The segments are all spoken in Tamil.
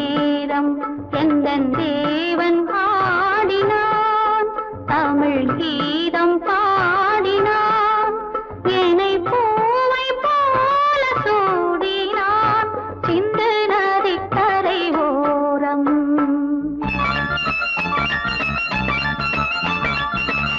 நேரம் எந்தன் தேவன் ஆடினான், தமிழ் கீதம் பாடினான், என்னை பூவை போல சூடினான் சிந்து நதிக்கரை ஓரம்.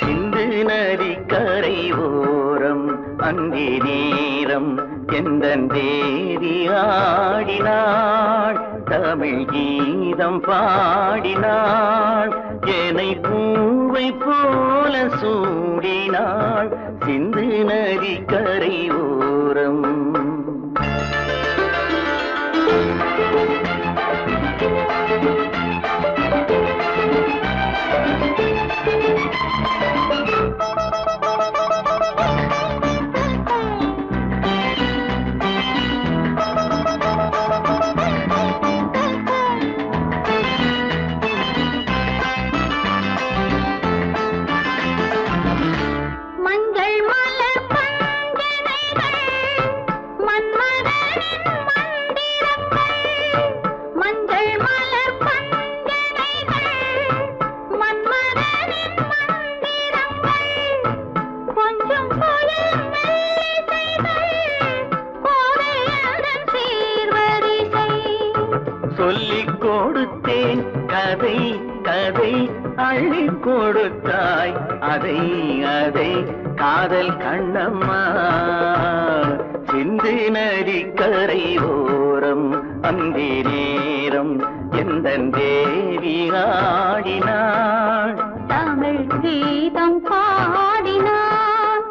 சிந்து நதிக்கரை ஓரம் அந்தி நேரம் எந்தன் தேவி ஆடினாள், தமிழ் கீதம் பாடினாள், என்னை பூவை போல சூடினாள் சிந்து நதிக்கரை ஓரம். சொல்லிக் கொடுத்தேன் கதை கதை அள்ளி கொடுத்தாய் அதை அதை காதல் கண்ணம்மா. சிந்து நதிக்கரை ஓரம் அந்தி நேரம் எந்தன் தேவி ஆடினாள், தமிழ் கீதம் பாடினான்,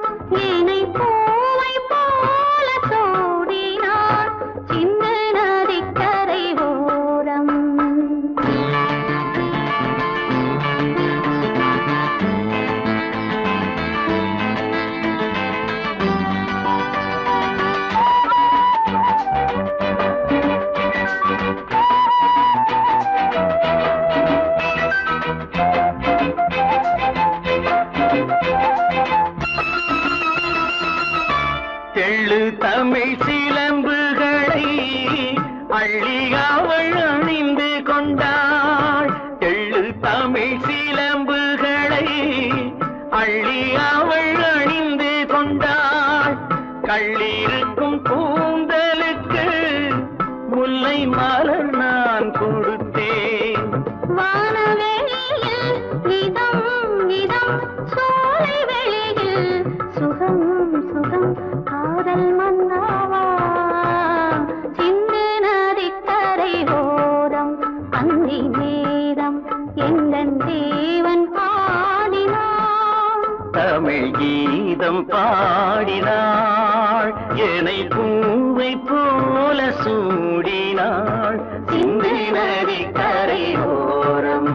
என்னை பூவை போல சூடினான் சிந்து நதிக்கரை ஓரம். தெள்ளு தமிழ் சிலம்புகளை அள்ளி அவள் அணிந்து கொண்டாள், தெள்ளு தமிழ் சிலம்புகளை அள்ளி அவள் அணிந்து கொண்டாள், கள்ளிருக்கும் கூந்தலுக்கு முல்லை மலர் நான் கொடுத்தேன். வானவெளியில் இதம் இதம் சோலை வெளியில் சுகம் சுகம் காதல் மன்னாவா சிந்து நதிக்கரை ஓரம் அந்தி நேரம் எந்தன் தேவன் ஆடினான், தமிழ் கீதம் பாடினாள், என்னை பூவை போல சூடினாள் சிந்து நதிக்கரை ஓரம்.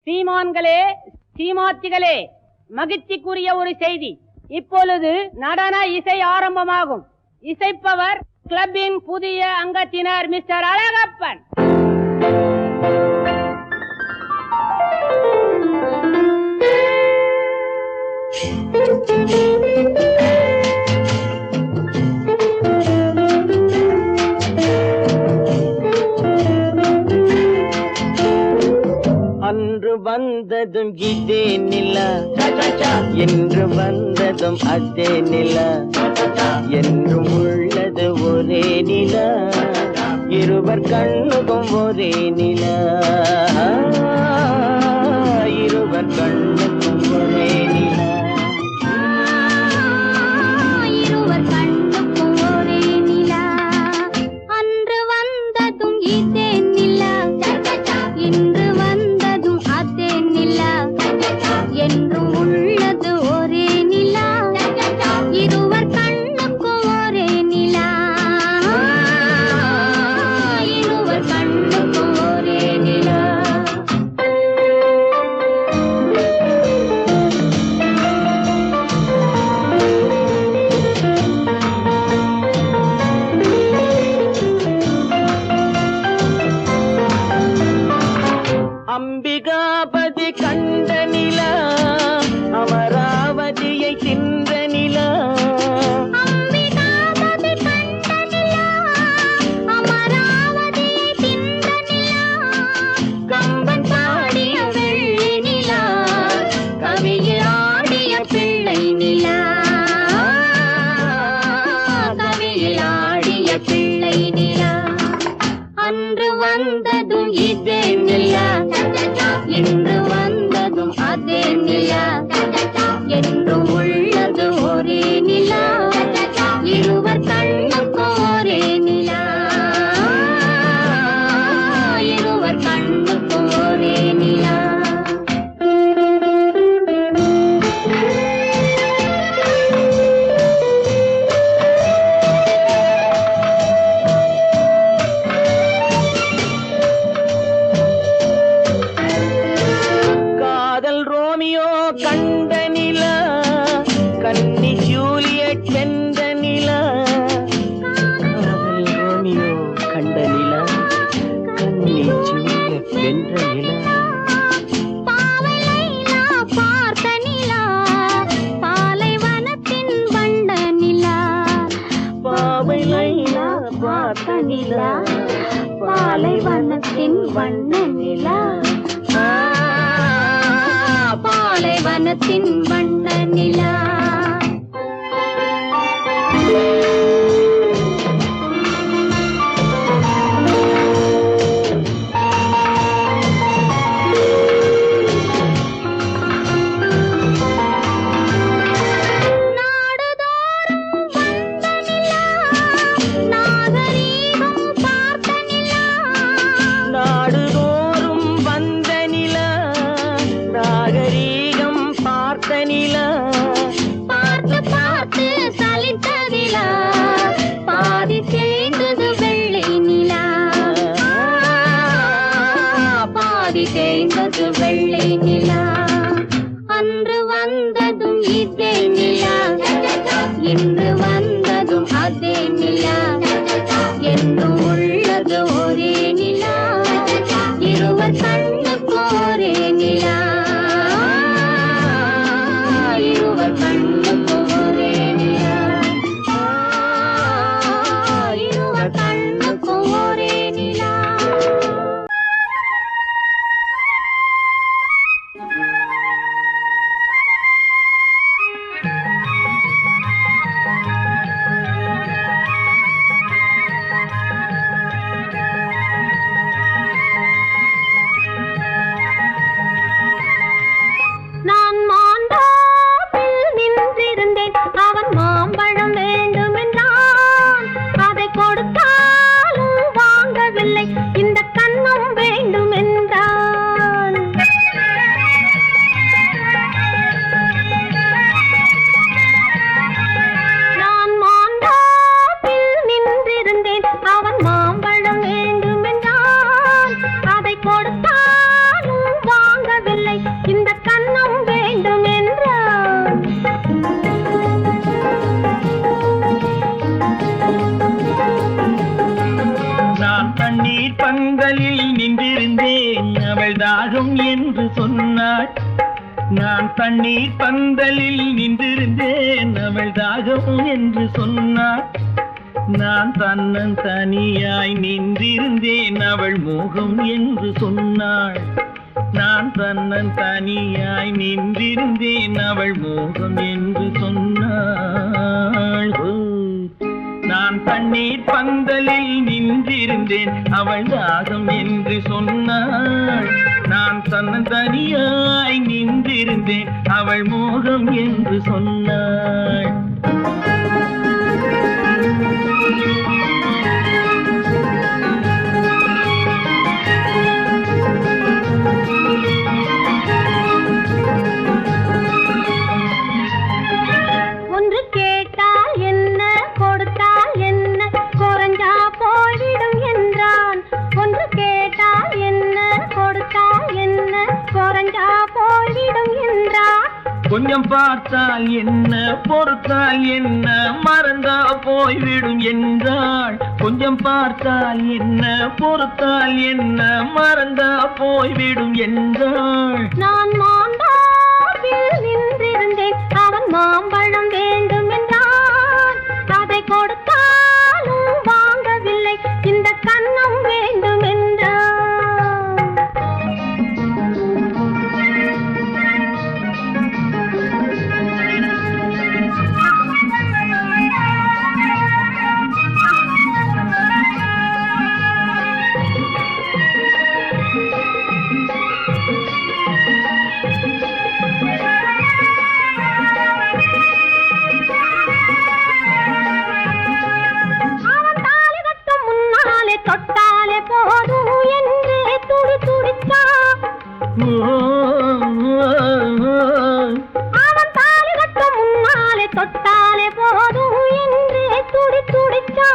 சீமான்களே, சீமாத்திகளே, மகிழ்ச்சிக்குரிய ஒரு செய்தி. இப்பொழுது நடன இசை ஆரம்பமாகும். இசைப்பவர் கிளப்பின் புதிய அங்கத்தினர் மிஸ்டர் அழகப்பன். அன்று வந்ததும் இதே நிலா, என்று வந்ததும் அதே நிலா, என்றும் உள்ளது ஒரே நிலா, இருவர் கண்ணுக்கும் ஒரே நிலா, இருவர் கண்ணுக்கும் ஒரே நிலா, இருவர் கண்ணுக்கும் ஒரே நிலா. அன்று வந்ததும் இதே நிலா, இன்று வந்ததும் அதே நிலா, என்றும் உள்ளது ஒரே நிலா, இருவர் கண்ணுக்கும் ஒரே நிலா, இருவர் கண்ணுக்கும் ஒரே நிலா. வெள்ளை நிலா அன்று வந்ததும் இதே நிலா இன்று வந்ததும் அதே நிலா என்றும் உள்ளது ஒரே நிலா இருவர் கண்ணுக்கும் ஒரே நிலா இருவர் கண்ணுக்கும் ஒரே நிலா காதல் ரோமியோ கண்ட நிலா கன்னி ஜூலியட் வென்ற நிலா காதல் ரோமியோ கண்ட நிலா கன்னி ஜூலியட் வென்ற நிலா பாவை லைலா பார்த்த நிலா பாலைவனத்தின் வண்ட நிலா பாவை லைலா பார்த்த நிலா பாலைவனத்தின் வண்ண நிலா பாலைவனத்தின் வண்ண நிலா நாடுதோறும் வந்த நிலா நாகரீகம் பார்த்த நிலா பார்த்து பார்த்து சலித்த நிலா பாதி தேய்ந்தது வெள்ளை நிலா பாதி தேய்ந்தது வெள்ளை நிலா அன்று வந்ததும் இதே நிலா இன்று வந்ததும் அதே நிலா என்றும் உள்ளது ஒரே நிலா இருவர் கண்ணுக்கு ஒரே நிலா இருவர் கண்ணுக்கு ஒரே நிலா இருவர் கண்ணுக்கு ஒரே நிலா நான் மாண்டாப்பில் நின்றிருந்தேன் அவன் மாம்பழம் வேண்டுமென்றான் அதை கொடுத்தாலும் வாங்கவில்லை இந்த கன்னம் வேண்டும் என்றான் நான் மாண்டாப்பில் நின்றிருந்தேன் அவன் மாம்பழம் வேண்டுமென்றான் அதை கொடுத்தாலும் வாங்கவில்லை இந்த கன்னம் வேண்டும் என்றான் நான் தண்ணீர் பந்தலில் நின்றிருந்தேன் அவள் தாகம் என்று சொன்னாள் நான் தண்ணீர் பந்தலில் நின்றிருந்தேன் அவள் தாகம் என்று சொன்னாள் நான் தன்னன் தனியாய் நின்றிருந்தேன் அவள் மோகம் என்று சொன்னாள் நான் தன்னன் தனியாய் நின்றிருந்தேன் அவள் மோகம் என்று சொன்னாள் நான் தண்ணீர் பந்தலில் நின்றிருந்தேன் அவள் தாகம் என்று சொன்னாள் நான் தன்னன் தனியாய் நின்றிருந்தேன் அவள் மோகம் என்று சொன்னாள் ஒன்று கேட்டால் என்ன கொடுத்தால் என்ன குறைஞ்சா போய்விடும் என்றான் ஒன்று கேட்டால் என்ன கொடுத்தால் என்ன குறைஞ்சா போய்விடும் என்றான் கொஞ்சம் பார்த்தால் என்ன பொறுத்தால் என்ன மறந்தா போய்விடும் என்றாள் கொஞ்சம் பார்த்தால் என்ன பொறுத்தால் என்ன மறந்தா போய்விடும் என்றாள் நான் மாண்டாப்பில் நின்றிருந்தேன் அவன் மாம்பழம் வேண்டும் என்றான் அதை கொடுத்தாலும் வாங்கவில்லை இந்த கன்னம் வேண்டும் என்றான் அவன் தாலி கட்டும் முன்னாலே தொட்டாலே போதும் என்றே துடி துடிச்சா.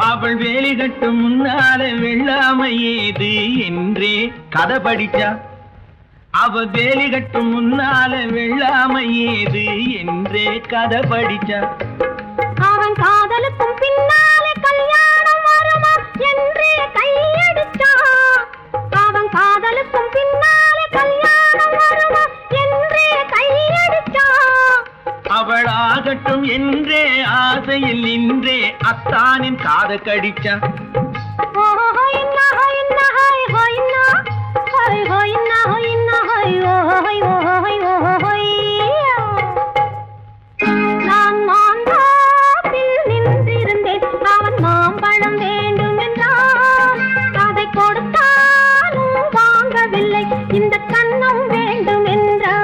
அவள் வேலி கட்டும் முன்னாலே வெள்ளாமை ஏது என்றே கதை படிச்சா. அவ வேலி கட்டும் முன்னாலே வெள்ளாமை ஏது என்றே கதை படிச்சா. அவன் காதலுக்கும் பின்னாலே கல்யாணம் வருமா என்றே கையடிச்சா. அவன் காதலுக்கும் பின்னாலே கல்யாணம் வருமா என்றே கையடிச்சா. அவள் ஆகட்டும் என்றே ஆசையில் நின்றே அத்தானின் காத கடிச்சா. நான் மாந்தாப்பில் நின்றிருந்தேன், அவன் மாம்பழம் வேண்டும் என்றான். அதை கொடுத்தாலும் வாங்கவில்லை, இந்த கன்னம் வேண்டும் என்றான்.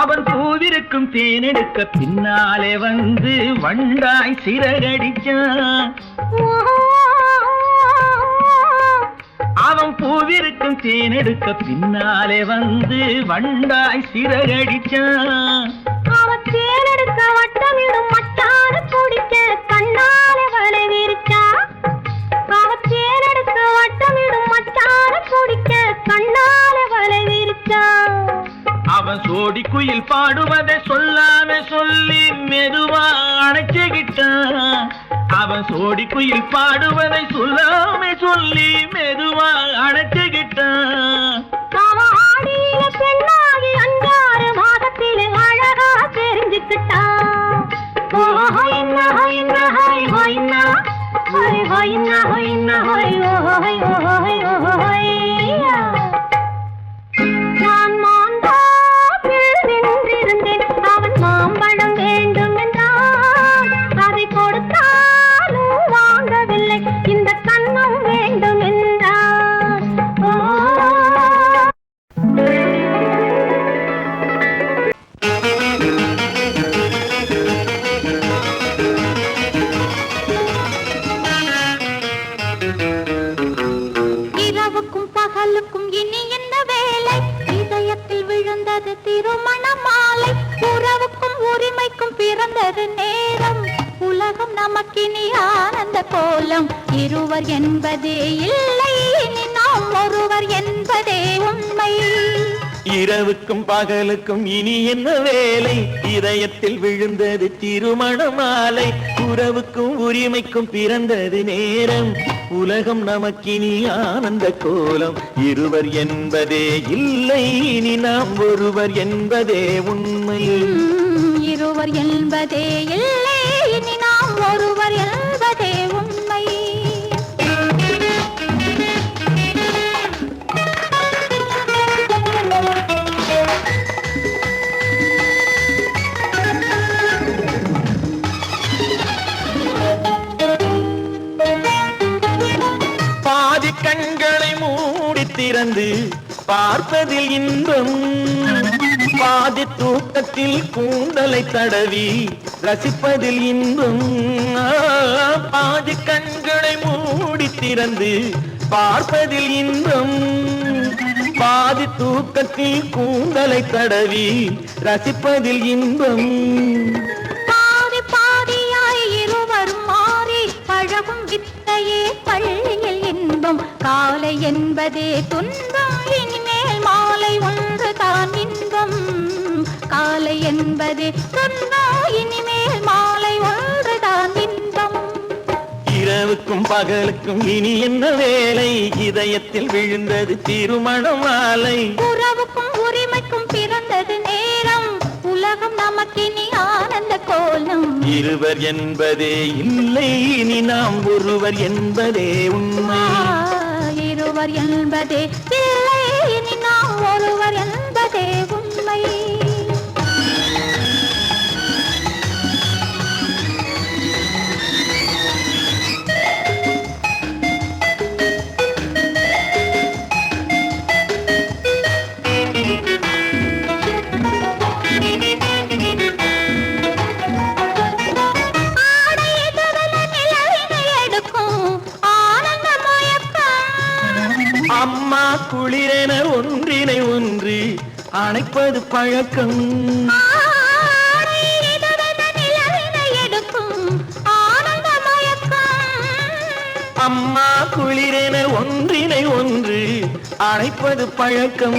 அவன் பூவிருக்கும் தேனெடுக்க பின்னாலே வந்து வண்டாய் சிறகடிச்சான். அவன் பூவிருக்கும் தேனெடுக்க பின்னாலே வந்து வண்டாய் சிறகடிச்சான். அவன் தேனெடுக்க வட்டமிடும் மச்சான குடிக்க கண்ணாலே வலை விரிச்சா. அவன் தேனெடுக்க வட்டமிடும் மச்சான குடிக்க கண்ணாலே வலை விரிச்சா. அவன் சோடி குயில் பாடுவதை சொல்லாம சொல்லி மெதுவா அணைச்சுக்கிட்டான். அவன் சோடி குயில் பாடுவதை சொல்லாம சொல்லி மெதுவா அணைச்சுக்கிட்டான். அவன் ஆடிய பெண்ணாகி 5-6 மாதத்திலே அழகா தெரிஞ்சுக்கிட்டா. நான் மாந்தாப்பில் நின்றிருந்தேன், அவன் மாம்பழம் வேண்டும் என்றான். அதை கொடுத்தாலும் வாங்கவில்லை, இந்த கன்னம் வேண்டும் என்றான். இரவுக்கும் பகலுக்கும் இனி என்ன வேலை? இதயத்தில் விழுந்தது திருமண மாலை. உறவுக்கும் உரிமைக்கும் பிறந்தது நேரம். உலகம் நமக்கினி ஆனந்த கோலம். இருவர் என்பதே இல்லை, இனி நாம் ஒருவர் என்பதே உண்மை. இரவுக்கும் பகலுக்கும் இனி என்ன வேலை? இதயத்தில் விழுந்தது திருமண மாலை. உறவுக்கும் உரிமைக்கும் பிறந்தது நேரம். உலகம் நமக்கினி ஆனந்த கோலம். இருவர் என்பதே இல்லை, இனி நாம் ஒருவர் என்பதே உண்மை. இருவர் என்பதே இல்லை, இனி நாம் ஒருவர் என்பதே உண்மை. பாதி கண்களை மூடி திறந்து பார்ப்பதில் இன்பம். பாதி தூக்கத்தில் கூந்தலை தடவி ரசிப்பதில் இன்பம். பாதி கண்களை மூடி திறந்து பார்ப்பதில் இன்பம். பாதி தூக்கத்தில் கூந்தலை தடவி ரசிப்பதில் இன்பம். பாதி பாதியாய் இருவரும் மாறி பழகும் வித்தையே பள்ளியில் இன்பம். காலை என்பதே துன்பம், இனிமேல் மாலை ஒன்று தான் இன்பம். காலை என்பதே துன்பம், இனிமேல் மாலை ஒன்று தான் இன்பம். இரவுக்கும் பகலுக்கும் இனி என்ன வேலை? இதயத்தில் விழுந்தது திருமண மாலை. உறவுக்கும் உரிமைக்கும் பிறந்தது நேரம். உலகம் நமக்கினி ஆனந்த கோலம். இருவர் என்பதே இல்லை, இனி நாம் ஒருவர் என்பதே உண்மை. இருவர் என்பதே இல்லை, இனி நாம் ஒருவர் என்பதே உண்மை. அணைப்பது பழக்கம். அம்மா குளிரென ஒன்றினை ஒன்று அணைப்பது பழக்கம்.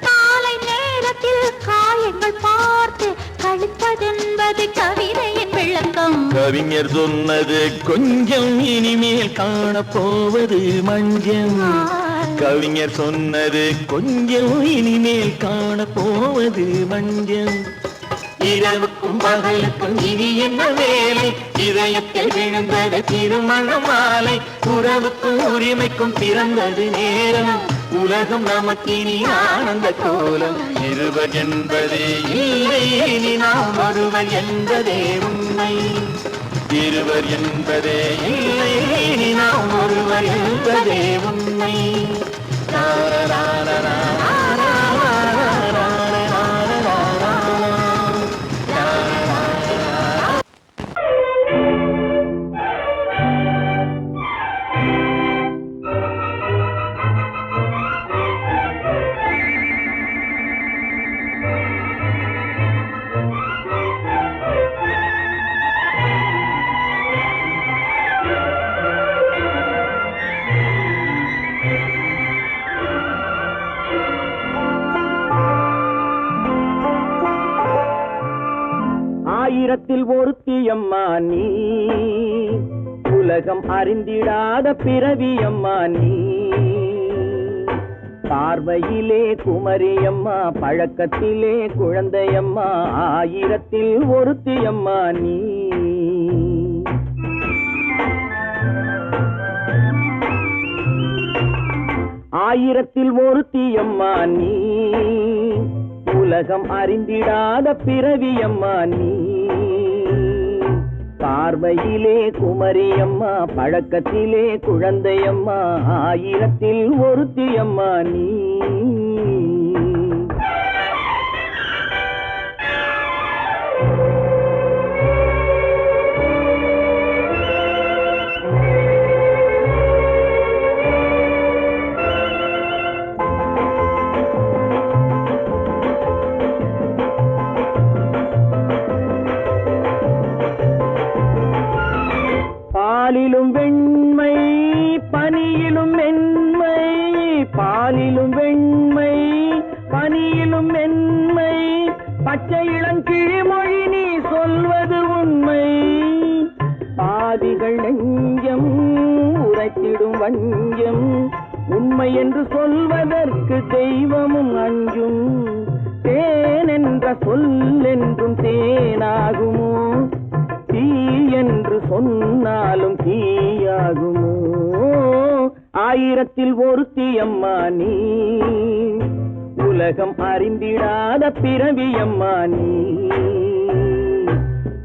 காலை நேரத்தில் காயங்கள் பார்த்து கழிப்பதென்பது கவிதையின் விளக்கம். கவிஞர் சொன்னது கொஞ்சம், இனிமேல் காணப்போவது மஞ்சம். கவிஞர் சொன்னது கொஞ்சம், இனிமேல் காணப்போவது மஞ்சம். இரவுக்கும் பகலுக்கும் இனி என்ன வேலை? இதயத்தில் விழுந்தது திருமண மாலை. உறவுக்கும் உரிமைக்கும் பிறந்தது நேரம். உலகம் நமக்கினி ஆனந்த கோலம். இருவர் என்பதே இல்லை, இனி நாம் ஒருவர் என்பதே உண்மை. இருவர் என்பதே இல்லை, இனி நாம் ஒருவர் என்பதே உண்மை. ஆயிரத்தில் ஒருத்தியம்மா நீ, உலகம் அறிந்திடாத பிறவியம்மா நீ. பார்வையிலே குமரியம்மா, பழக்கத்திலே குழந்தையம்மா. ஆயிரத்தில் ஒருத்தியம்மா நீ. ஆயிரத்தில் ஒருத்தியம்மா நீ, உலகம் அறிந்திடாத பிறவியம்மா நீ. பார்வையிலே குமரியம்மா, பழக்கத்திலே குழந்தையம்மா. ஆயிரத்தில் ஒருத்தியம்மா நீ. பாலிலும் வெண்மை, பனியிலும் மென்மை. பாலிலும் வெண்மை, பனியிலும் மென்மை. பச்சை இளங்கிழிமொழி நீ சொல்வது உண்மை. பாதிகள் நெஞ்சம் உரைத்திடும் வஞ்சம். உண்மை என்று சொல்வதற்கு தெய்வமும் அஞ்சும். தேன் என்ற சொல் என்றும் தேனாகுமோ? தீ என்று சொன்னாலும் தீயாகுமோ? ஆயிரத்தில் ஒருத்தியம்மா நீ, உலகம் அறிந்திடாத பிறவியம்மா நீ.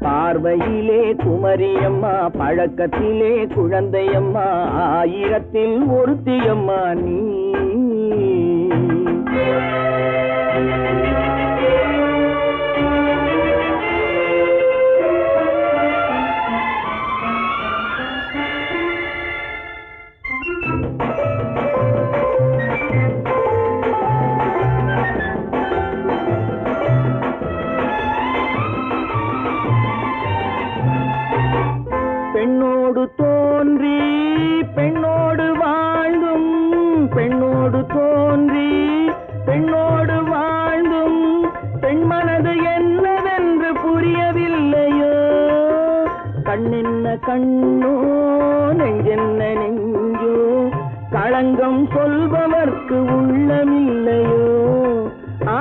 பார்வையிலே குமரியம்மா, பழக்கத்திலே குழந்தையம்மா. ஆயிரத்தில் ஒருத்தியம்மா நீ. பெண்ணோடு தோன்றி பெண்ணோடு வாழ்ந்தும், பெண்ணோடு தோன்றி பெண்ணோடு வாழ்ந்தும், பெண் மனது என்னவென்று புரியவில்லையோ? கண்ணென்ன கண்ணோ, நெஞ்சென்ன நெஞ்சோ? களங்கம் சொல்பவர்க்கு உள்ளமில்லையோ?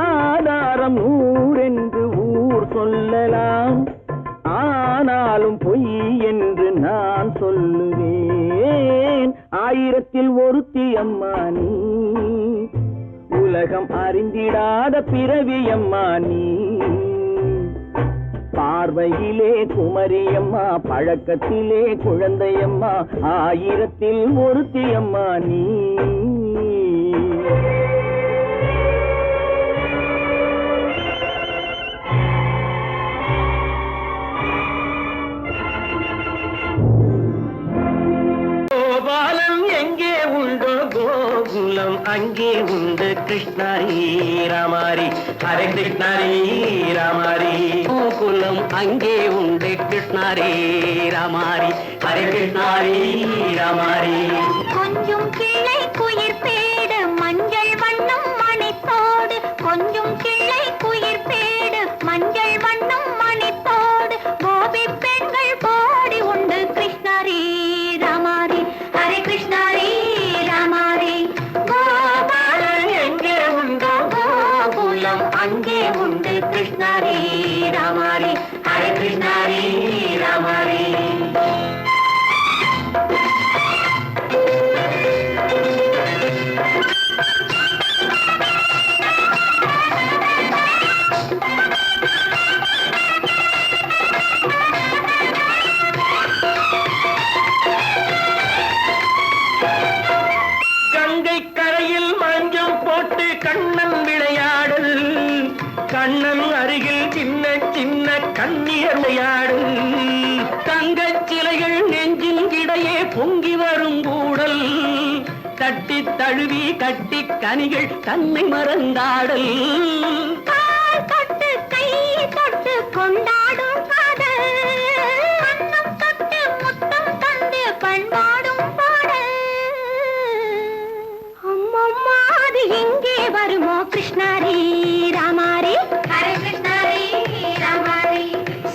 ஆதாரம் ஊரென்று ஊர் சொல்லலாம், ஆனாலும் பொய் என்று நான் சொல்லுவேன். ஆயிரத்தில் ஒருத்தியம்மா நீ, உலகம் அறிந்திடாத பிறவியம்மா நீ. பார்வையிலே குமரியம்மா, பழக்கத்திலே குழந்தையம்மா. ஆயிரத்தில் ஒருத்தியம்மா நீ. கோபாலம் எங்கே உண்டோ கோகுலம் அங்கே உண்டு கிருஷ்ணா. ராமாரி ஹரே கிருஷ்ணாரி ராமாரி கோகுலம் அங்கே உண்டு கிருஷ்ணாரி ராமாரி ஹரே கிருஷ்ணாரி ராமாரி கொஞ்சம் கிளை குயிர் பேடு மஞ்சள் வண்ணம் மணித்தோடு கொஞ்சம் கிளை குயிர் பேடு மஞ்சள் வண்ணம் மணித்தோடு கோபி பெண்கள் போடி உண்டு கிருஷ்ணாரி ராமாரி ஹரே கிருஷ்ணாரி ராமாரி கோபாலன் எங்கே உண்டோ கோகுலம் அங்கே உண்டு கிருஷ்ணாரி ராமாரி ஹரே கிருஷ்ணாரி ராமாரி கங்கை கரையில் மஞ்சம் போட்டு கண்ணன் விளையாடல் கண்ணன் அருகில் சின்ன சின்ன கண்ணியர் விளையாடல் தங்கச் சிலைகள் நெஞ்சின் இடையே பொங்கி வரும் கூடல் தட்டி தழுவி கட்டி கனிகள் தன்னை மறந்தாடல் கால் தொட்டு கை தொட்டு கொண்டாடும் காதல் கண்ணம் தொட்டு முத்தம் தந்து பண்பாடும் பாடல் அம்மம்மா அது எங்கே வருமோ கிருஷ்ணாரி ராமாரி ஹரே கிருஷ்ணாரி ராமாரி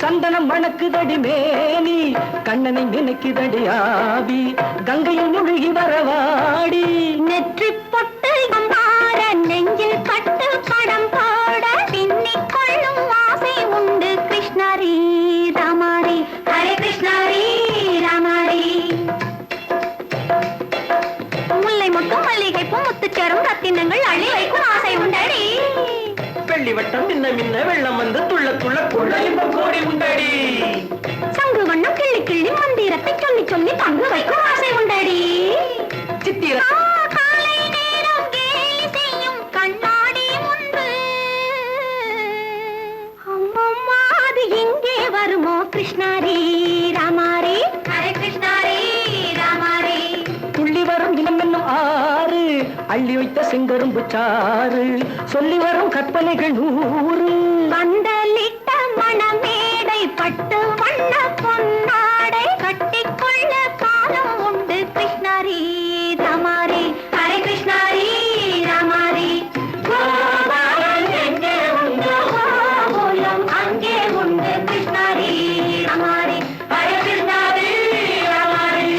சந்தனம் மணக்குதடி மேனி கண்ணனை நினைக்குதடி ஆவி கங்கையில் முழுகி வரவாடி நெற்றி பொட்டு அம்பார நெஞ்சில் பட்டு படம் பாட பின்னிக் கொள்ளும் ஆசை உண்டு கிருஷ்ணாரி ராமாரி ஹரே கிருஷ்ணாரி ராமாரி முல்லை மொட்டும் மல்லிகை பூ முத்துச்சேரும் ரத்தினங்கள் அள்ளி வைக்கும் ஆசை உண்டடி வெள்ளி வட்டம் மின்ன மின்ன வெள்ளம் வந்து துள்ள துள்ள கொள்ள இன்பம் கோடி உண்டடி சங்கு வண்ணம் கிள்ளி கிள்ளி மந்திரத்தை சொல்லி சொல்லி தங்கு வைக்கும் ஆசை உண்டடி சித்திர காலை நேரம் கேலி செய்யும் கண்ணாடி முன்பு அம்மம்மா அது எங்கே வருமோ கிருஷ்ணாரி ராமாரி ஹரே கிருஷ்ணாரி ராமாரி துள்ளி வரும் இனம் என்னும் ஆறு அள்ளி வைத்த செங்கரும்பு சாறு சொல்லி வரும் கற்பனைகள் 100 பந்தலிட்ட மணமேடை பட்டு வண்ண பொன்னாடை கட்டிக்கொள்ள காலம் உண்டு கிருஷ்ணாரி ராமாரி ஹரே கிருஷ்ணாரி ராமாரி கோபாலன் எங்கே உண்டோ கோகுலம் அங்கே உண்டு கிருஷ்ணாரி ராமாரி ஹரே கிருஷ்ணாரி ராமாரி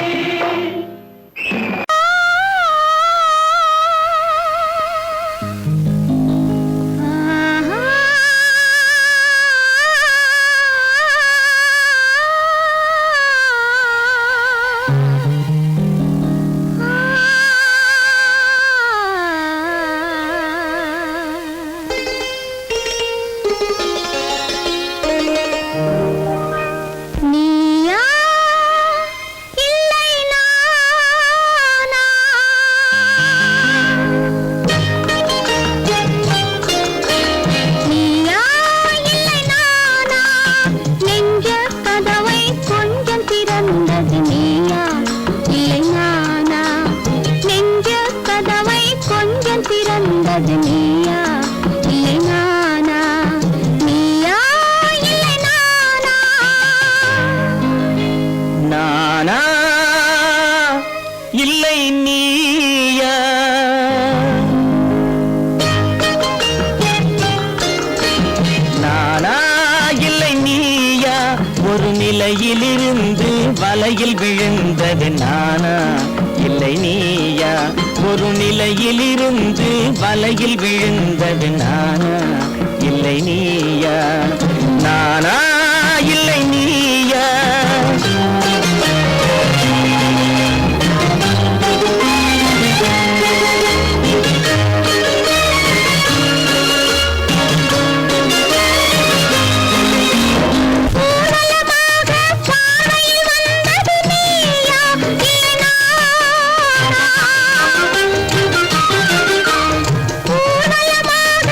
நீயா இல்லை நானா நீயா இல்லை நானா நெஞ்ச கதவை கொஞ்சம் திறந்தது நீயா இல்லை நானா நெஞ்ச கதவை கொஞ்சம் திறந்தது நீயா இல்லை நானா நீயா இல்லை நானா நானா இல்லை நீயா நானா இல்லை நீயா ஒரு நிலையிலிருந்து வலையில் விழுந்தது நானா இல்லை நீயா ஒரு நிலையிலிருந்து வலையில் விழுந்தது நானா இல்லை நீயா நானா இல்லை நீயா ஊர்வலமாக பாதையில் வந்தது நீயா இல்லை நானா ஊர்வலமாக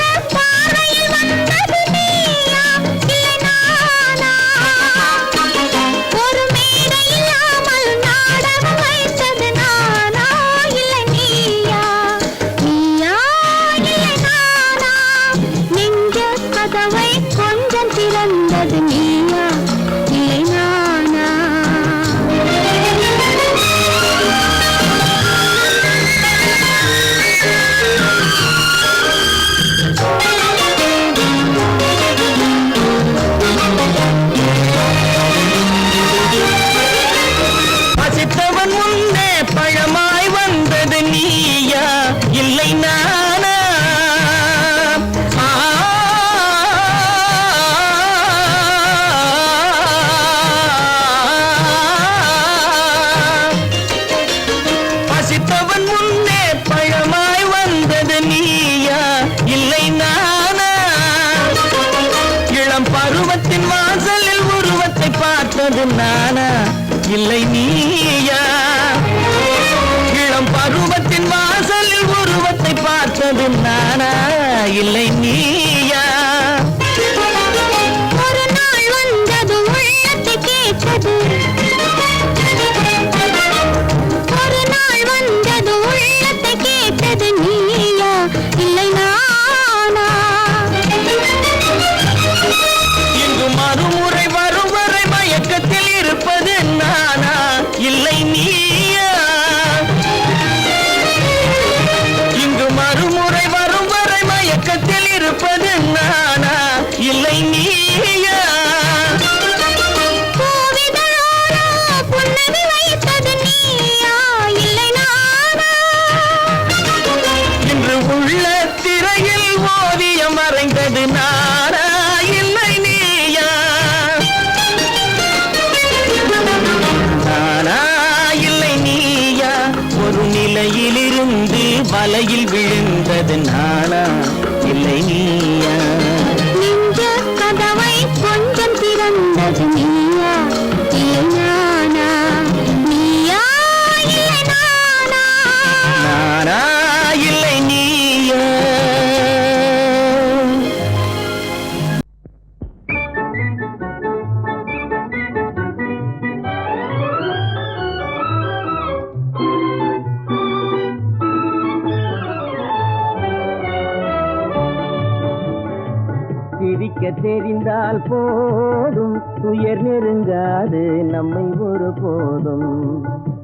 இல்லை நீயா இளம் பருவத்தின் வாசலில் உருவத்தை பார்த்தது நானா இல்லை நீயா ஒரு நாள் வந்தது உள்ளத்தை கேட்டது ஒரு நாள் வந்தது உள்ளத்தை கேட்டது நீயா இல்லை நானா இங்கு மறுமுறை வரும் வரை மயக்கத்தில் இருப்பது நானா இல்லை நீயா இங்கு மறுமுறை வரும் வரை மயக்கத்தில் இருப்பது நானா இல்லை நீயா பூவிதழோரோ புன்னகை வைத்தது நீயா இல்லை நானா இன்று உள்ள திரையில் ஓவியம் மறைந்தது நானா இல்லை நீயா நானா இல்லை நீயா ஒரு நிலையிலிருந்து வலையில் விழுந்தது நானா இல்லை நீயா நெஞ்ச கதவை கொஞ்சம் திறந்தது நீயா இல்லை நானா நீயா இல்லை நானா நானா இல்லை நீயா சிரிக்க தெரிந்தால் போதும் துயர் நெருங்காது நம்மை ஒரு போதும்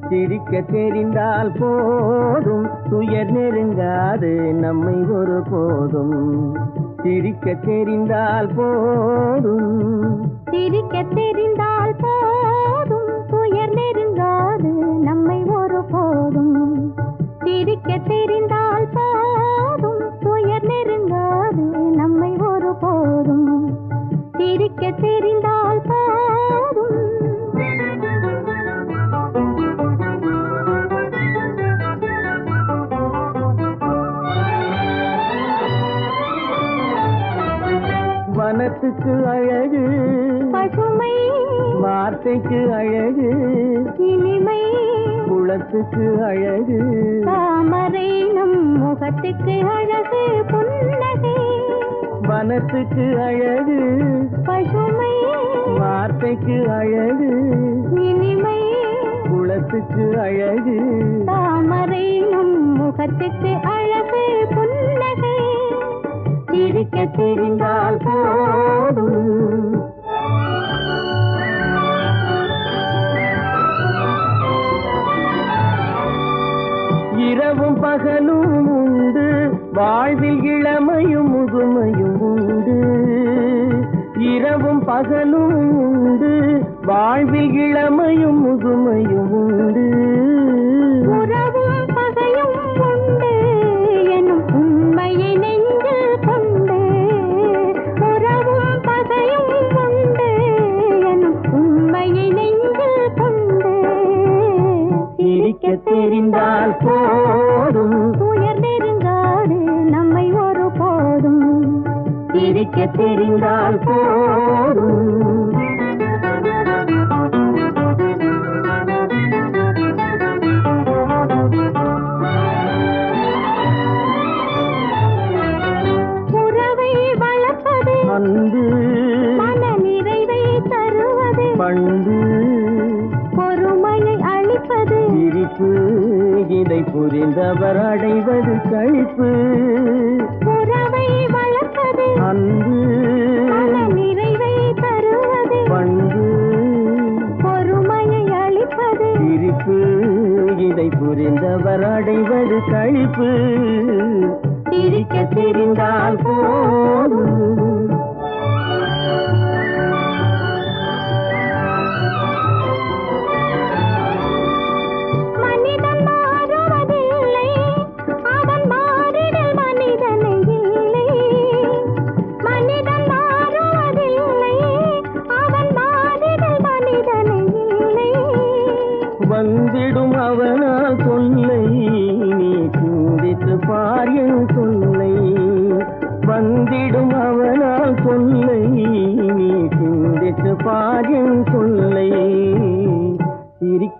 சிரிக்க தெரிந்தால் போதும் துயர் நெருங்காது நம்மை ஒரு போதும் சிரிக்க தெரிந்தால் போதும் சிரிக்க தெரிந்தால் போதும் துயர் நெருங்காது நம்மை ஒரு போதும் சிரிக்க தெரிந்தால் போதும் துயர் நெருங்காது நம்மை ஒரு போதும் சிரிக்க தெரிந்தால் போதும் வனத்துக்கு அழகு பசுமை வார்த்தைக்கு அழகு இனிமை குளத்துக்கு அழகு தாமரை நம் முகத்துக்கு அழகு புன்னகை வனத்துக்கு அழகு பசுமை வார்த்தைக்கு அழகு இனிமை குளத்துக்கு அழகு தாமரை நம் முகத்துக்கு அழகு புன்னகை சிரிக்க தெரிந்தால் போதும் இரவும் பகலும் உண்டு வாழ்வில் இளமையும் முதுமையும் உண்டு இரவும் பகலும் உண்டு வாழ்வில் இளமையும் முதுமையும் உண்டு உறவும் பகையும் உண்டு எனும் உண்மையை நெஞ்சில் கொண்டு உறவும் பகையும் உண்டு எனும் உண்மையை நெஞ்சில் கொண்டு சிரிக்க தெரிந்தால் போதும் துயர் நெருங்காது நம்மை ஒரு போதும் சிரிக்க தெரிந்தால் போதும் உறவை வளர்ப்பது அன்பு மன நிறைவை தருவது பண்பு பொறுமையை அளிப்பது சிரிப்பு இதை புரிந்தவர் அடைவது கழிப்பு உறவை வளர்ப்பது அன்பு மன நிறைவை தருவது பண்பு பொறுமையை அளிப்பது சிரிப்பு இதை புரிந்தவர் அடைவது கழிப்பு சிரிக்க தெரிந்தால் போதும் மனிதன் மாறுவதில்லை அவன் மாறிடல் மனிதனை இல்லை மனிதன் மாறுவதில்லை அவன் மாறிடல் மனிதனை இல்லை வந்திடும் அவனால் தொல்லை நீ சிந்தித்து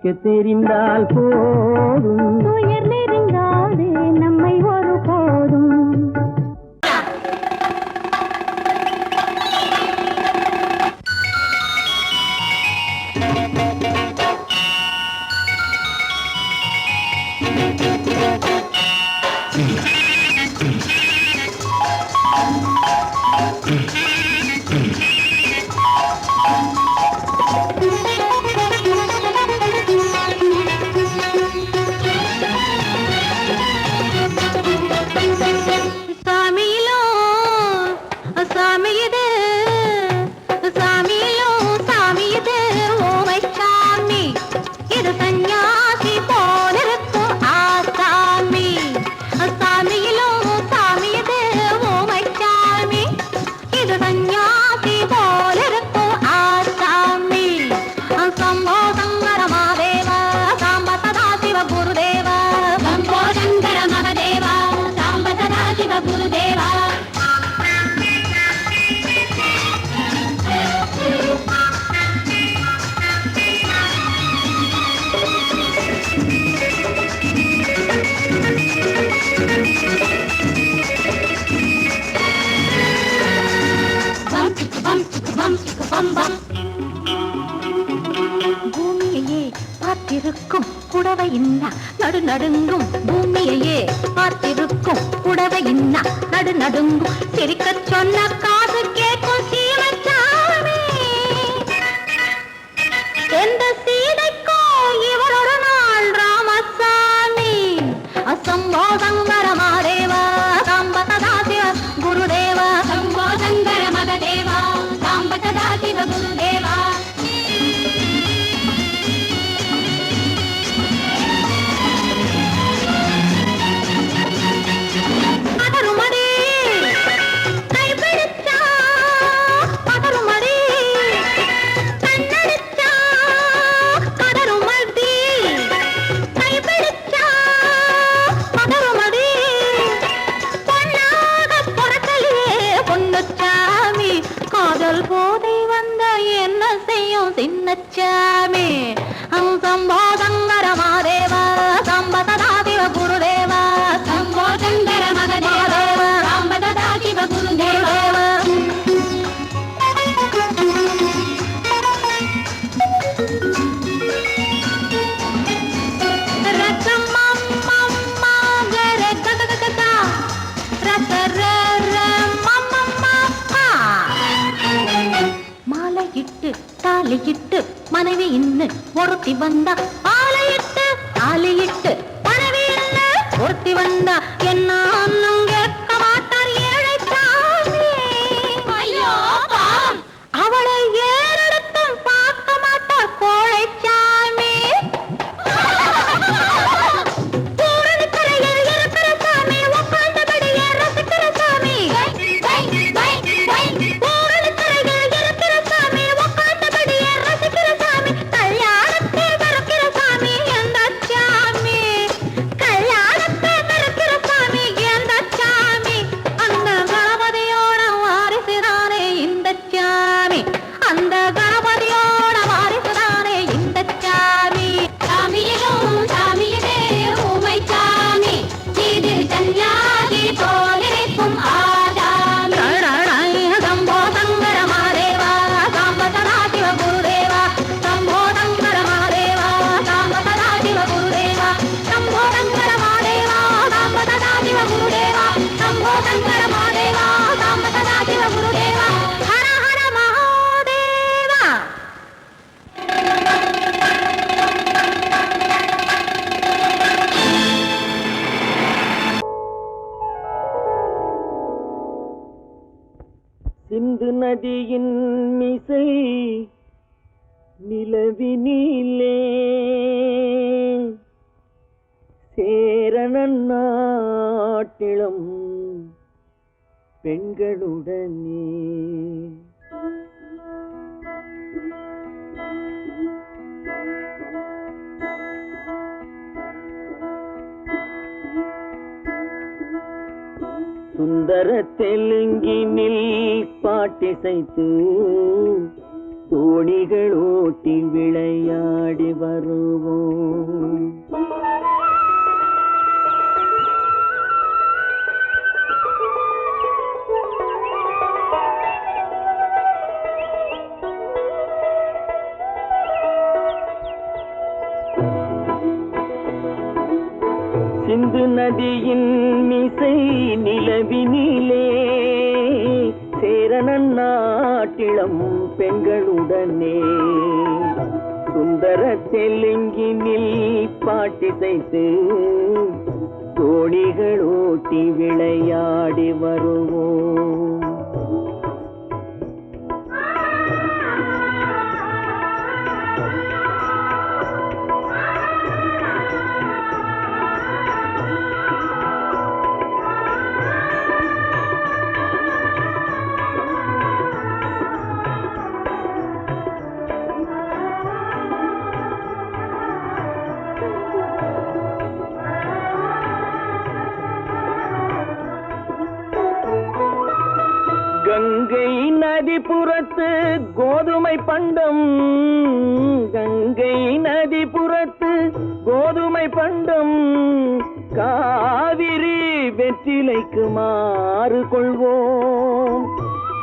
ரசிக்க தெரிந்தால் போதும். துயர் நெருங்காது நம்மை ஒரு போதும். பூமியையே பார்த்திருக்கும் புடவை இன்னா நடு நடுங்கும். பூமியையே பார்த்திருக்கும் புடவை இன்னா நடு நடுங்கும். சிரிக்க சொன்ன காது கேட்கும் சீமச்சாமி. எந்த சீதைக்கோ இவர் ஒரு நாள் ராமசாமி. அசம்போ சங்கர மகதேவா சாம்ப சதா சிவ குருதேவா. சம்போ சங்கர மகதேவா சாம்ப சதா சிவ குருதேவா. போதை வந்த என்ன செய்யும் சின்னச்சாமி. சம்போ சங்கர மகதேவா சாம்ப சதா சிவ குருதேவா. சம்போ சங்கர மகதேவா சாம்ப சதா சிவ குருதேவா. தாலியிட்டு மனைவி இன்னு ஒருத்தி வந்தா. ஆலையிட்டு தாலியிட்டு மனைவி இன்னு ஒருத்தி வந்தா. என்ன கேட்க மாட்டார் ஏழை சாமி. அவளை ஏறெடுத்தும் பார்க்க மாட்டார் கோழை சாமி. பூரணிக்கரையில் இருக்கிற சாமி உட்கார்ந்தபடியே ரசிக்கிற சாமி. சிந்து நதியின் மிசை நிலவினிலே சேரணன் நாட்டிலும் பெண்களுடனே. சுந்தர தெலுங்கினில் பாட்டிசைத்து தோணிகள் ஓட்டி விளையாடி வருவோம். சிந்து நதியின் மிசை நிலவினிலே சேரணன் நாட்டிளம் பெண்களுடனே சுந்தர தெலுங்கினில் பாட்டிசைத்து தோணிகள் ஓட்டி விளையாடி வருவோம். கங்கை நதிபுறத்து கோதுமை பண்டம், கங்கை நதிபுறத்து கோதுமை பண்டம், காவிரி வெற்றிலைக்கு மாறு கொள்வோம்.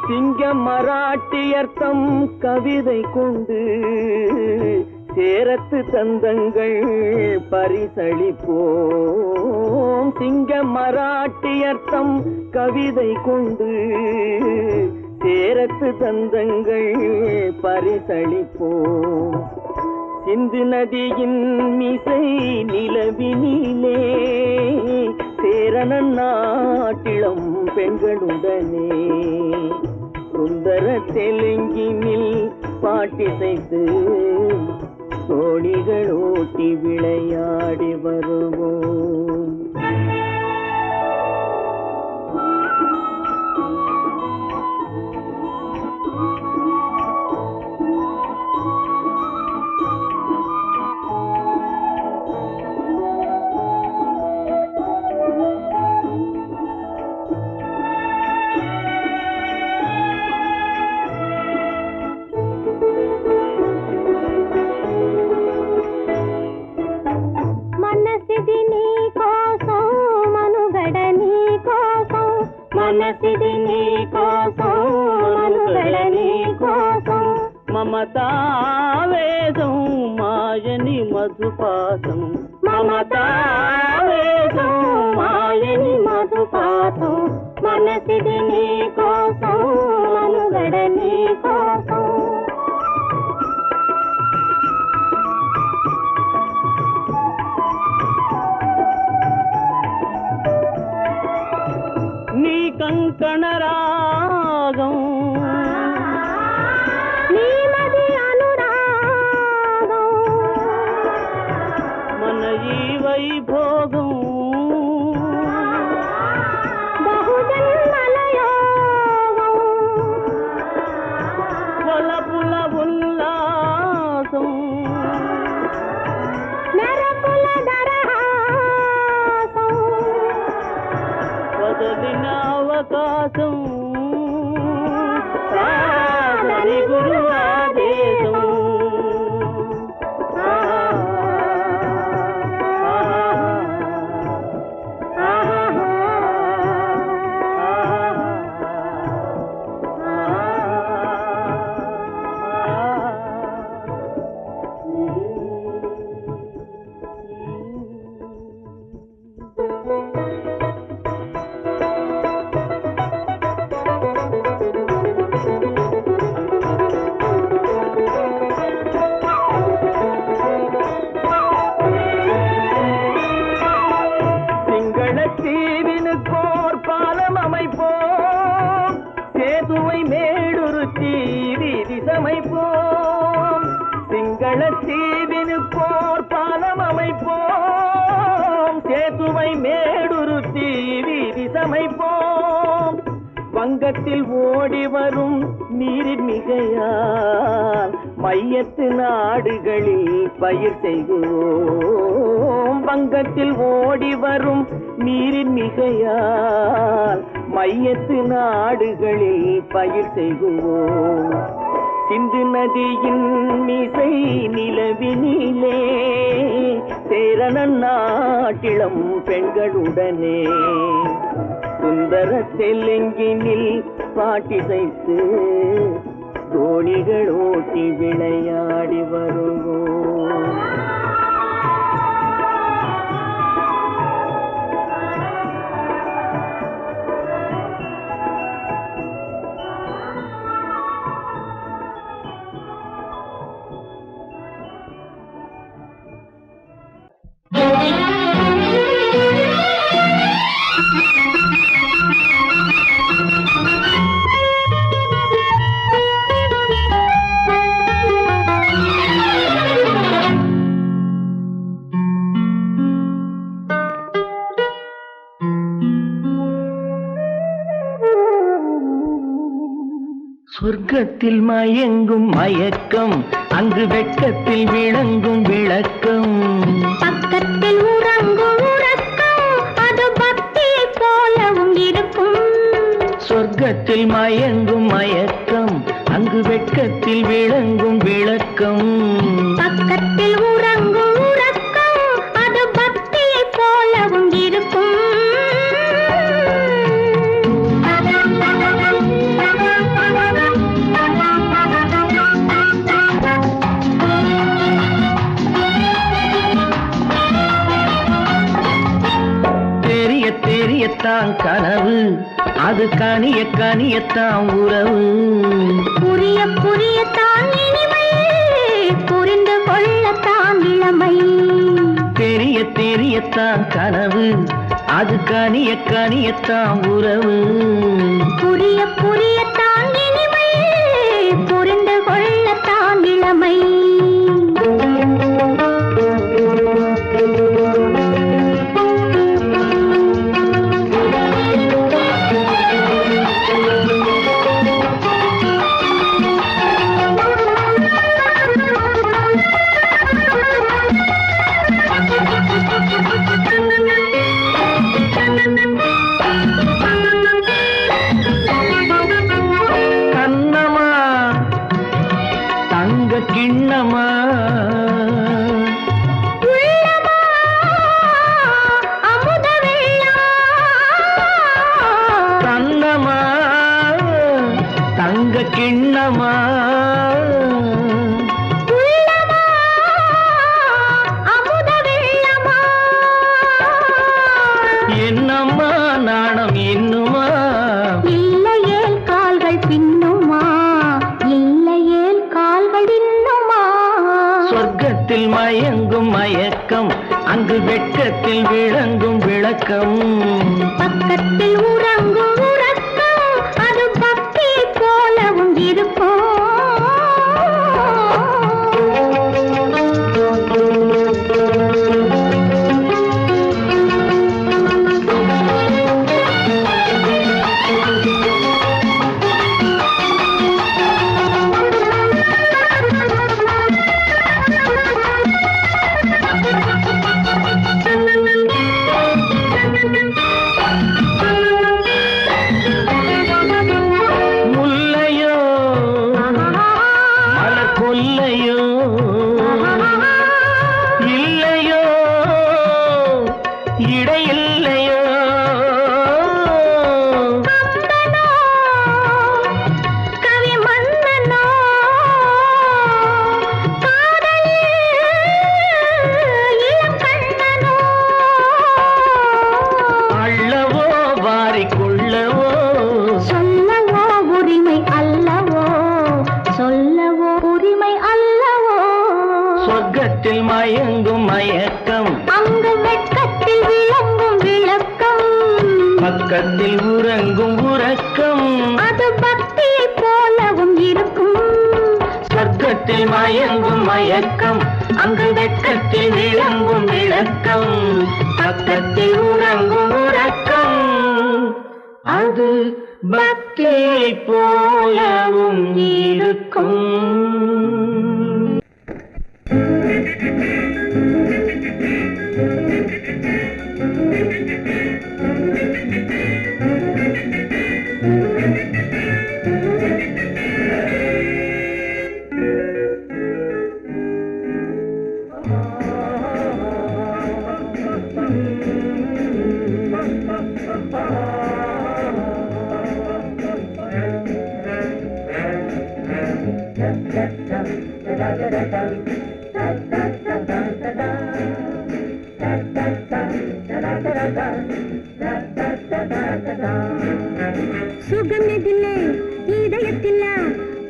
சிங்கம் மராட்டியர்த்தம் கவிதை கொண்டு சேரத்து தந்தங்கள் பரிசளிப்போம். சிங்கம் மராட்டியர்த்தம் கவிதை கொண்டு சேரத்து தந்தங்கள் பரிசளிப்போம். சிந்து நதியின் மிசை நிலவினிலே சேரணன் நாட்டிளம் பெண்களுடனே சுந்தர தெலுங்கினில் பாட்டிசைத்து தோணிகள் ஓட்டி விளையாடி வருவோம். మనసిది నీ కోసం మనుగడ నీ కోసం మమతావేదం మాయని మధుపాసం, మమతావేదం మాయని మధుపాసం మనసిది నీ కోసం మనుగడ నీ కోసం. నీ కంకణ రాగం నీ మది అనురాగం మన ఈ వైభోగం బహుజన్మల యోగం వలపుల ఉల్లాసం మెరపుల దరహాసం వదలిన అవకాశం కాదని గురు ఆదేశం. சிங்களத்தீவினுக்கோர் பாலம் அமைப்போம், சேதுவை மேடுருத்தி வீதி சமைப்போம். சிங்களத்தீவினுக்கோர் பாலம் அமைப்போம், சேதுவை மேடுருத்தி வீதி சமைப்போம். வங்கத்தில் ஓடி வரும் நீரின் மிகையால் மையத்து நாடுகளில் பயிர் செய்கிறோம். வங்கத்தில் ஓடி வரும் நீரின் மிகையால் மையத்து நாடுகளில் பயிர் செய்கிறோம். சிந்து நதியின் மீசை நிலவினிலே சேரணன் நாட்டிளம் பெண்களுடனே சுந்தர தெலுங்கினில் பாட்டிசைத்து தோணிகள் ஓட்டி விளையாடி வருவோம். சொர்க்கத்தில் மயங்கும் மயக்கம், அங்கு வெட்கத்தில் விளங்கும் விளக்கம். பக்கத்தில் உறங்கும் உறக்கம், அது பக்தியை போலவும் இருக்கும். சொர்க்கத்தில் மயங்கும் மயக்கம், அங்கு வெட்கத்தில் விளங்கும் விளக்கம். பக்கத்தில் உறங்கும் உறக்கம், அது பக்தியை போலவும் இருக்கும். தெரியத்தான் கனவு, அது கனிய கனியத்தான் உறவு. புரிய புரியத்தான் இனிமை, புரிந்து கொள்ளத்தான் இளமை. தெரியத்தான் கனவு, அது கனிய கனியத்தான் உறவு. புரிய புரியத்தான் இனிமை, புரிந்து கொள்ளத்தான் இளமை. கண்ணமா தங்க கிண்ணமா, அமுத கண்ணமா தங்க கிண்ணமா, அமுத வெள்ளமா. என்னம்மா நாணம் இன்னுமா? இல்லையேல் கால்கள் பின்னுமா, இல்லையேல் கால்கள் இன்னுமா. சொர்க்கத்தில் மயங்கும் மயக்கம், அங்கு வெட்கத்தில் விளங்கும் விளக்கம். பக்கத்தில் உறங்கும் உறக்கம், அது பக்தியை போலவும் இருக்கும். முல்லையோ மலர் கொல்லையோ, இல்லையோ இடையில்லையோ. கவி மன்னனோ, காதலில் இளம் கண்ணனோ. அள்ளவோ வாரிக்கொள்ளவோ, சொல்லவோ உரிமை அல்லவோ, சொல்லவோ உரிமை அல்லவோ. சொர்க்கத்தில் மயங்கும் மயக்கம், அங்கு வெட்கத்தில் விளங்கும் விளக்கம். பக்கத்தில் உறங்கும் உறக்கம். அது பக்தியை போலவும் இருக்கும். சொர்க்கத்தில் மயங்கும் மயக்கம், அங்கு வெட்கத்தில் விளங்கும் விளக்கம். பக்கத்தில் உறங்கும் உறக்கம். அது பக்தியை போலவும் இருக்கும். சுகமெதிலே இதயத்தில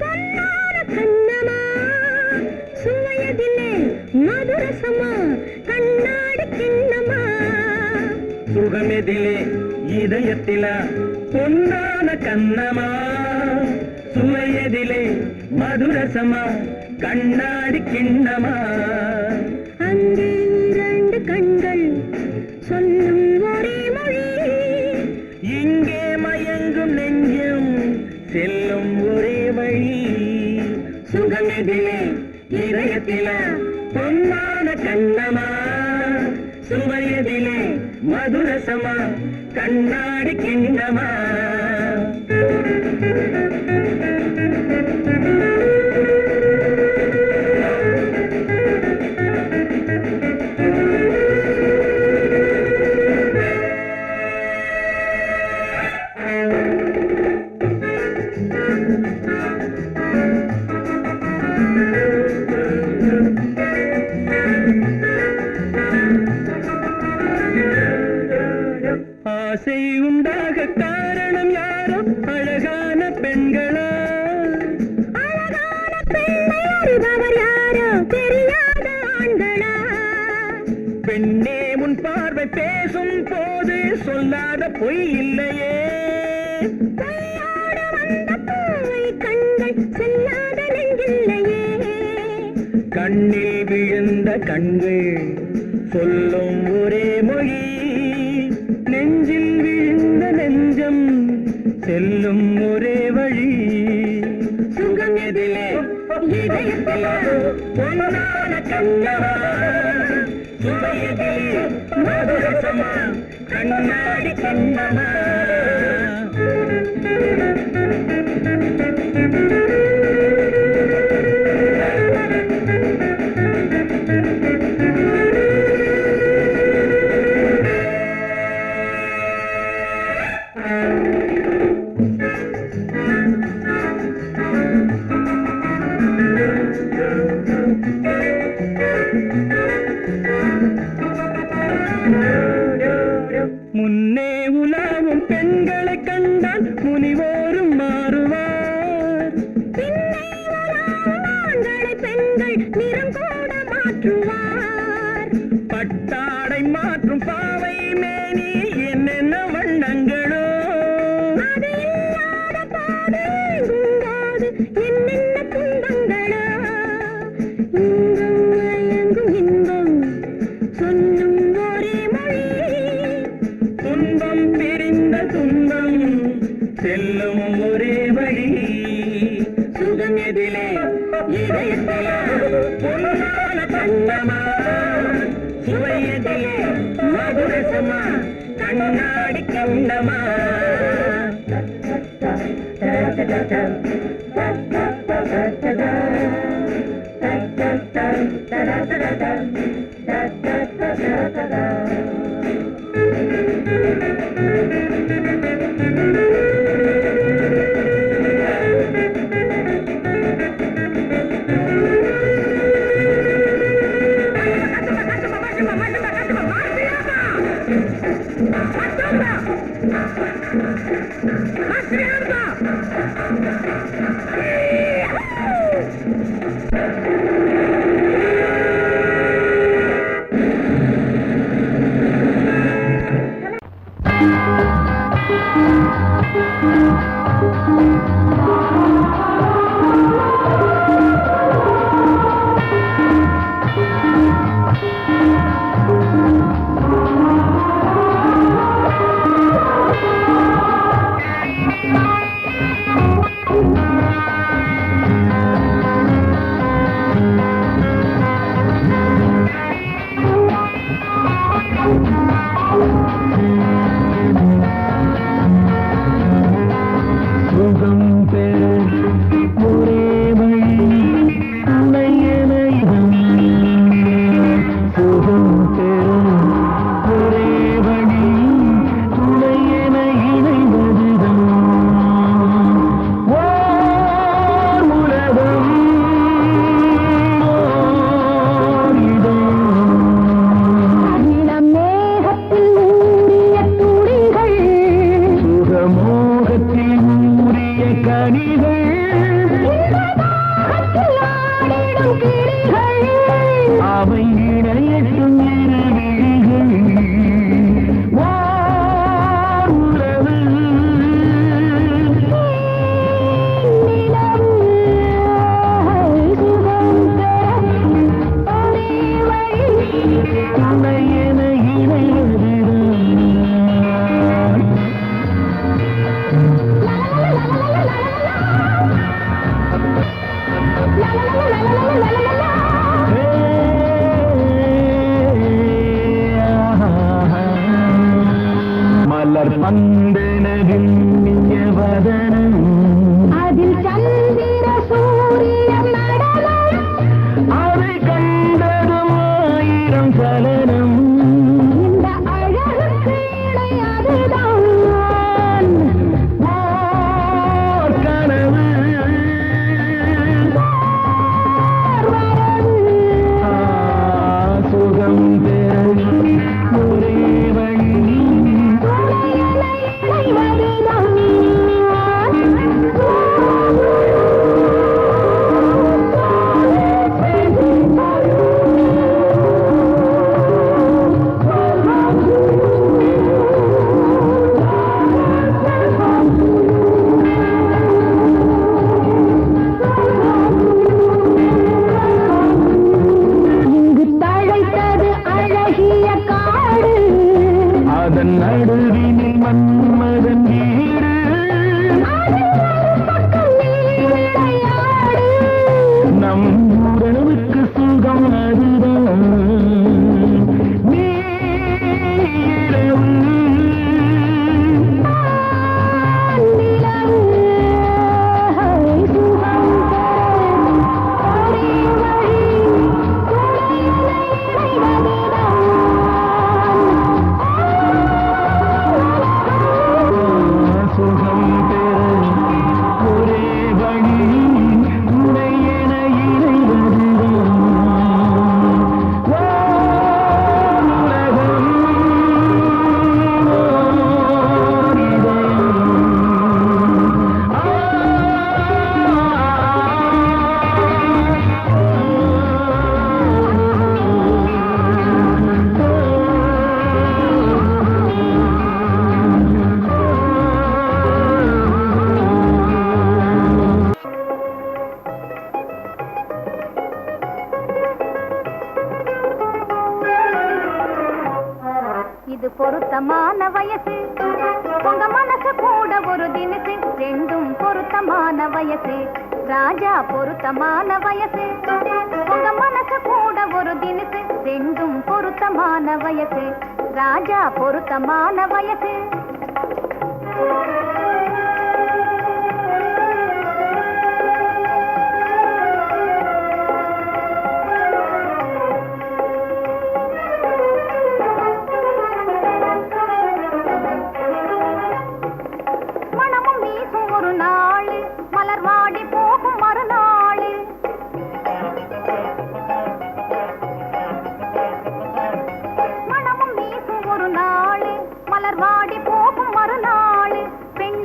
பொன்னார கண்ணமா சுவையதிலே மதுரசமா கண்ணாடி கிண்ணமா சுகமெதிலே இதயத்தில பொன்னான கண்ணமா சுவையதிலே மதுரசமா கண்ணாடி கிண்ணமா அங்கே இரண்டு கண்கள் சொல்லும் ஒரே மொழி இங்கே மயங்கும் நெஞ்சும் செல்லும் ஒரே வழி சுகமெதிலே இதயத்தில பொன்னான கண்ணமா சுவையதிலே மதுரசமா கண்ணாடி கிண்ணமா ஆசை உண்டாக காரணம் யாரோ அழகான பெண்களா அழகான பெண்ணை அறிபவர் யாரோ தெரியாத ஆண்களா பெண்ணே முன் பார்வை பேசும் போது சொல்லாத பொய் இல்லையே பொய்யோடு வந்த பூவை கண்கள் செல்லாத நெஞ்சில்லையே கண்ணில் விழுந்த கண்கள் சொல்லும் ஒரே மொழி நெஞ்சில் விழுந்த நெஞ்சம் செல்லும் ஒரே வழி சுகம் எதிலே இதயத்தில பொன்னான கண்ணமா சுவையதிலே மதுரசமா கண்ணாடி கண்ணமா முன்னே உலாவும் பெண்களை கண்டால் முனிவோரும் மாறுவார் பின்னே உலாவும் ஆண்களை பெண்கள் நிறம் கூட மாற்றுவார் பட்டாடை மாற்றும் பாவை மேனி என்னென்ன வண்ணங்களோ அது இல்லாத போது எங்கும்போது என்னென்ன துன்பங்களோ இங்கும் மயங்கும் இன்பம் சொல்லும் ஒரே மொழி துன்பம் பிரிந்த துன்பம் செல்லும் ஒரே வழி சுகம் எதிலே இதயத்தில பொன்னான கண்ணமா சுவையதிலே மதுரசமா கண்ணாடி கண்ணமா ஆடிடும் கிளிகள் அவை இணையட்டும் இருவிழிகள் உறவு துணையென இணைவதுதான் மலர் பந்தனவின் வதனம் அதில் சந்திர சூரிய நடனம் அதை கண்டதும் ஆயிரம் சலனம் இந்த அழகுக்கு இணை அதுதான் ஓர் கனவு சுகம் பெற ஒரே வழி இங்கு தழைத்தது அழகிய காடு அதன் நடுவினில் மன்மதன் வீடு அதில் ஒரு பக்கம் நீ விளையாடு நம் உறவுக்கு சுகம் அதுதான் நீரவு நிலவு சுகம் தரும் ஒரே வழி சுகம் பெற ஒரே வழி துணையென இணைவதுதான் உலகம் இது பொருத்தமான வயசு உங்க மனசு கூட ஒரு தினசு ரெண்டும் பொருத்தமான வயசு ராஜா பொருத்தமான வயசு உங்க மனசு கூட ஒரு தினசு ரெண்டும் பொருத்தமான வயசு ராஜா பொருத்தமான வயசு மனமும் வீசும் ஒரு நாள் மலர் வாடி போகும் மறுநாள் மனமும் வீசும் ஒரு நாள் மலர் வாடி போகும் மறுநாள் பெண்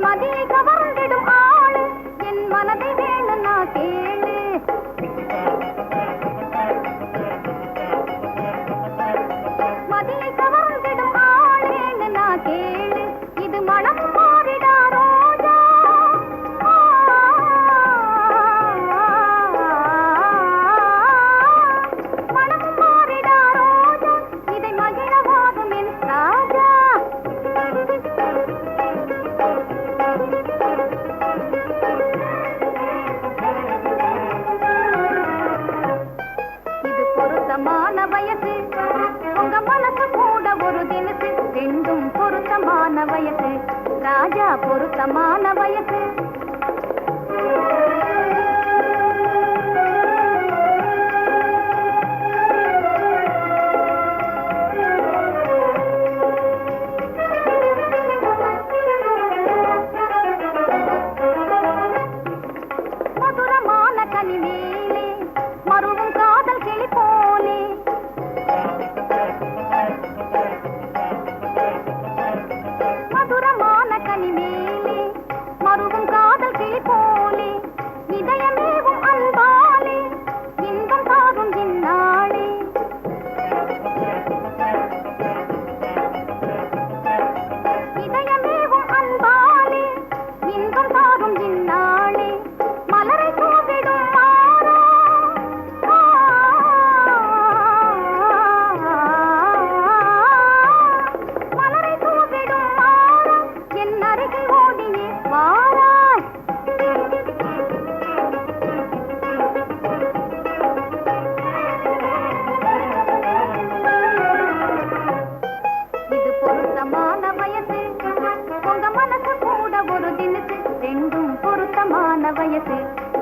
வயசு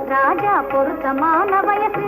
ராஜா பொருத்தமான வயசு